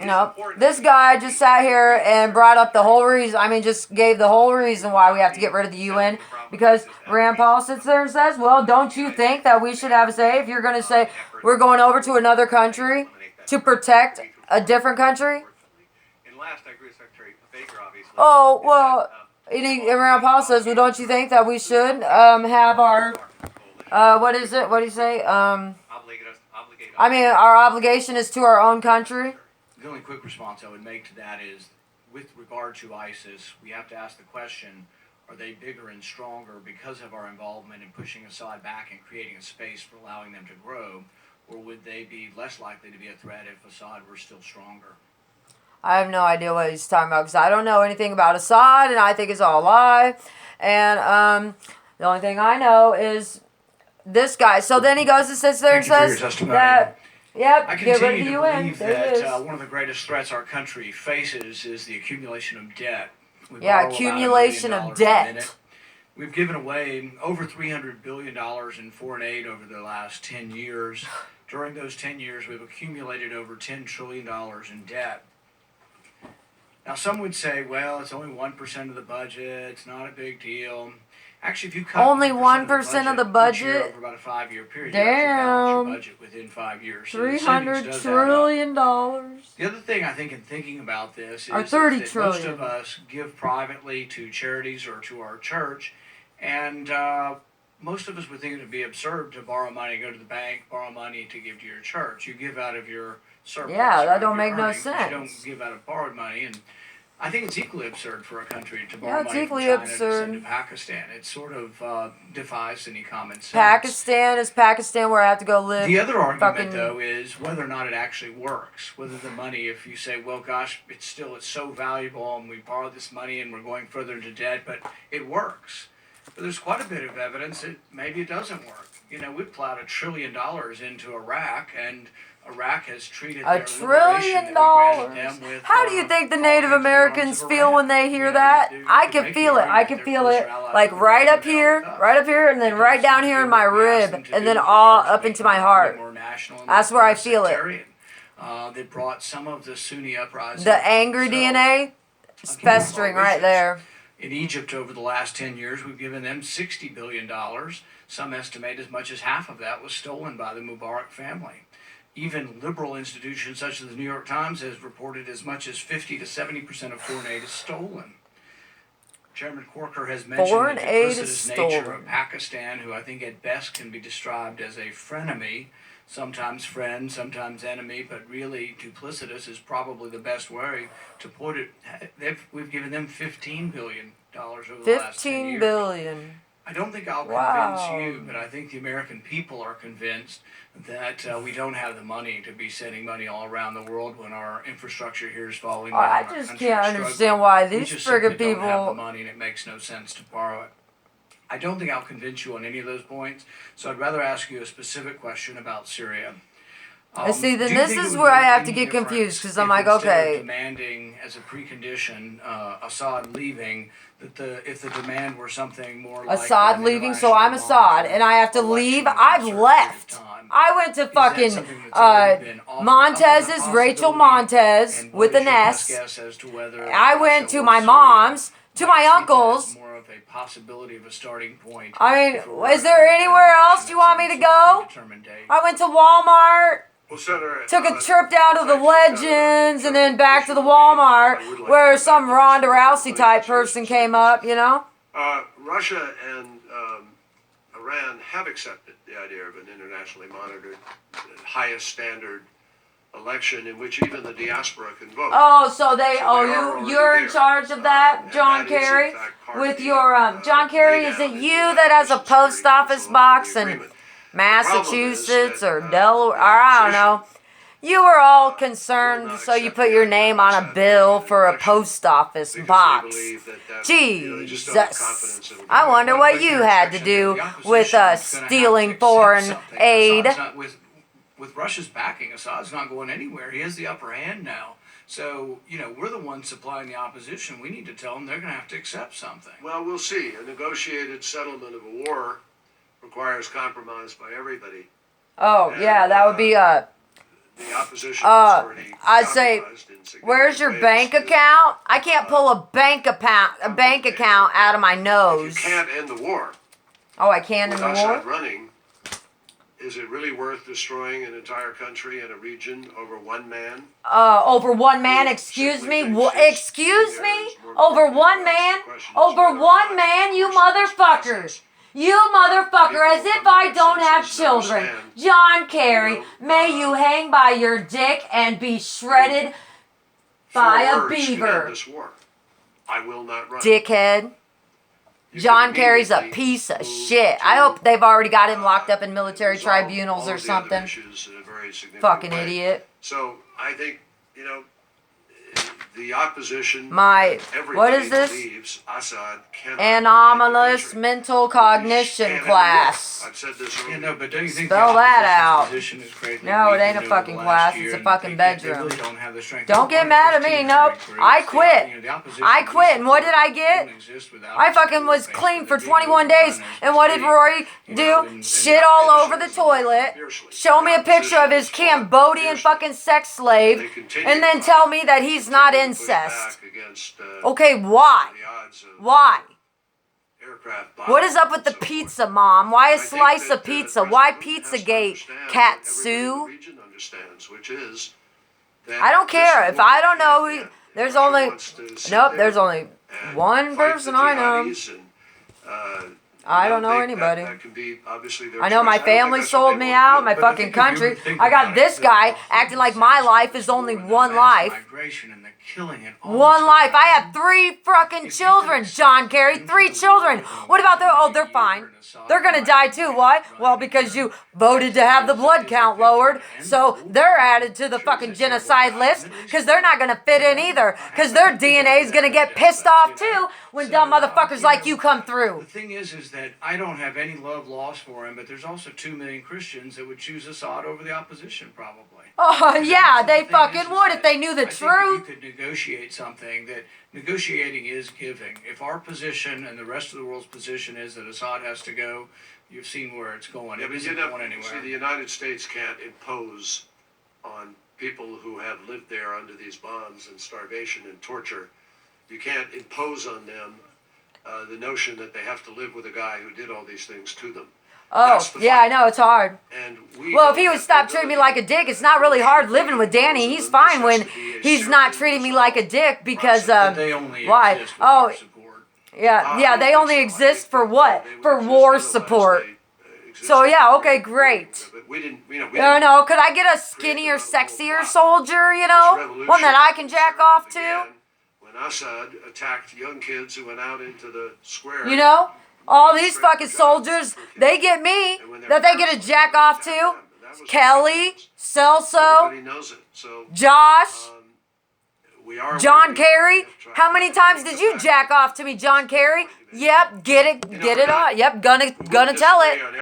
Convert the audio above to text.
No, this guy just sat here and brought up the whole reason. I mean, just gave the whole reason why we have to get rid of the UN. Because Rand Paul sits there and says, well, don't you think that we should have a say if you're going to say we're going over to another country to protect a different country? Oh, well, and Rand Paul says, well, don't you think that we should have our, what is it? What do you say? I mean, our obligation is to our own country. The only quick response I would make to that is, with regard to ISIS, we have to ask the question, are they bigger and stronger because of our involvement in pushing Assad back and creating a space for allowing them to grow, or would they be less likely to be a threat if Assad were still stronger? I have no idea what he's talking about because I don't know anything about Assad, and I think it's all a lie. And the only thing I know is this guy. So then he goes and sits there and says that, yep, I get rid of continue the to UN. believe that one of the greatest threats our country faces is the accumulation of debt. Yeah, accumulation of debt. We've given away over $300 billion in foreign aid over the last 10 years. During those 10 years, we've accumulated over $10 trillion in debt. Now, some would say, well, it's only 1% of the budget. It's not a big deal. Actually, if you cut only 1% of the budget over about a 5-year period, damn, you actually balance your budget within 5 years. So $300 trillion. The other thing I think in thinking about this is that most of us give privately to charities or to our church, and most of us would think it would be absurd to borrow money, go to the bank, borrow money to give to your church. You give out of your surplus. Yeah, that don't make no sense. You don't give out of borrowed money, and I think it's equally absurd for a country to borrow yeah, money from China to send to Pakistan. It sort of defies any common sense. Pakistan where I have to go live. The other argument, though, is whether or not it actually works. Whether the money, if you say, well, gosh, it's so valuable, and we borrowed this money and we're going further into debt, but it works. But there's quite a bit of evidence that maybe it doesn't work. You know, we've plowed $1 trillion into Iraq, and Iraq has treated $1 trillion. How do you think the Native Americans feel when they hear that? I can feel it. I can feel it like right up here, and then right down here in my rib, and then all up into my heart. That's where I feel it. They brought some of the Sunni uprising. The anger DNA is festering right there. In Egypt over the last 10 years, we've given them $60 billion. Some estimate as much as half of that was stolen by the Mubarak family. Even liberal institutions such as the New York Times has reported as much as 50 to 70% of foreign aid is stolen. Chairman Corker has mentioned the duplicitous nature of Pakistan, who I think at best can be described as a frenemy, sometimes friend, sometimes enemy, but really duplicitous is probably the best way to put it. We've given them $15 billion over the last 10 years. $15 billion. I don't think I'll convince you, but I think the American people are convinced that we don't have the money to be sending money all around the world when our infrastructure here is falling down. I just can't understand why these friggin' people don't have the money, and it makes no sense to borrow it. I don't think I'll convince you on any of those points, so I'd rather ask you a specific question about Syria. See, then this is where I have to get confused, because I'm like, okay. Demanding as a precondition Assad leaving, that if the demand were something more like Assad leaving, so I'm Assad, and I have to leave. I've left. I went to fucking Montez's, Rachel Montez, with an S. I went to my mom's, to my uncle's. More of a possibility of a starting point. I mean, is there anywhere else you want me to go? I went to Walmart. Took a trip down to the Legends and then back to the Walmart where some Ronda Rousey type person came up, you know? Russia and Iran have accepted the idea of an internationally monitored, highest standard election in which even the diaspora can vote. Oh, so you're in charge of that, John Kerry? With your, John Kerry, is it you that has a post office box in Massachusetts or Delaware, or I don't know. You were all concerned, so you put your name on a bill for a post office box. Jesus. I wonder what you had to do with stealing foreign aid. With Russia's backing, Assad's not going anywhere. He has the upper hand now. So, we're the ones supplying the opposition. We need to tell them they're going to have to accept something. Well, we'll see. A negotiated settlement of a war requires compromise by everybody. Oh, yeah, that would be The opposition has already I'd say, compromised in significant where's your ways bank to- account? I can't pull a bank account out of my If you nose. can't end the war Oh, I can in with the Assad war? running, is it really worth destroying an entire country and a region over one man? Over one man, Who excuse simply me? thinks his Excuse there me? is more Over important one than man? the question is Over whether or one not man, you force this process. motherfuckers. You motherfucker, as if I don't have children. John Kerry, may you hang by your dick and be shredded by a 4 words to end beaver. this war. I will not run. Dickhead. You John can Kerry's a immediately piece of move shit. to, I hope they've already got him locked up in military resolve tribunals all or of the other something. issues in a very significant Fucking way. idiot. So I think, the opposition, My, everybody what is this? believes Assad cannot Anomalous unite the country. mental He cognition can't end the class. war. I've said this Yeah, earlier. no, but don't you think Spell the that opposition's out. position is greatly No, it ain't weakened a over fucking the class, last year, it's a and fucking they bedroom. really don't have the strength. Don't get One mad at 15 me, nope. groups, I the- quit. the opposition I quit, and what did I get? don't exist without I the fucking was support clean base for of the big 21 movement days. runners And what did state, Rory you do? know, and Shit the all opposition over the is toilet. Fiercely. Show me a The picture of his opposition is fought Cambodian fiercely. fucking sex slave. They continue And then to tell fight. me that he's not Continue to push incest. back against, Okay, why? the odds of Why? aircraft What is bombing up with and the so forth. pizza, Mom? Why a I think slice that, of pizza? President Why Putin has to Pizzagate? understand what Katsu? everybody in the region understands, which is that I don't this care. If war I don't know can't who, end. there's Russia only, wants to sit nope, there there's only and one fight person the I know. jihadis and, I don't know they- anybody. That can be obviously their I know my choice. don't think family that's what sold they me wanna out, do. my But I fucking think if you country. would think I got about this it, guy the acting like whole my disaster life of is this only war and the one mass life. migration and the killing and all One that's life. going I on. have 3 fucking If you children, could John accept Kerry. into 3 the children. war What about their, oh, they're and fine. Assad They're gonna might die too. Why? run Well, again. because you voted to have the blood count lowered, so they're added to the fucking genocide list, because they're not gonna fit in either, because their DNA is gonna get pissed off too when dumb motherfuckers like you come The through. thing is that I don't have any love lost for him, but there's also 2 million Christians that would choose Assad over the opposition, probably. Oh, yeah, So the they thing fucking is would that if they knew the I think truth. if you could negotiate something, that negotiating is giving. If our position and the rest of the world's position is that Assad has to go, you've seen where it's going. Yeah, It but isn't going anywhere. see, the United States can't impose on people who have lived there under these bombs and starvation and torture. You can't impose on them the notion that they have to live with a guy who did all these things to them. Oh, That's the yeah, I fight. know, it's hard. And we Well, if don't he would have stop the treating me ability like a dick, it's not really hard living with Danny. He's fine when he's not treating me like a dick because, But they only why? exist with Oh, our support. yeah, they only exist for what? For war support. So, yeah, okay, great. But we didn't, we No, didn't no, could I get a skinnier, sexier soldier, you know? One that I can jack off to? When Assad attacked young kids who went out into the square. You know? All these fucking soldiers, they get me. That they get a jack off to. Kelly, Celso, Everybody knows it. So, Josh, we are John Kerry. How many times did you jack off to me, John Kerry? Yep, get it on. Yep, gonna tell it.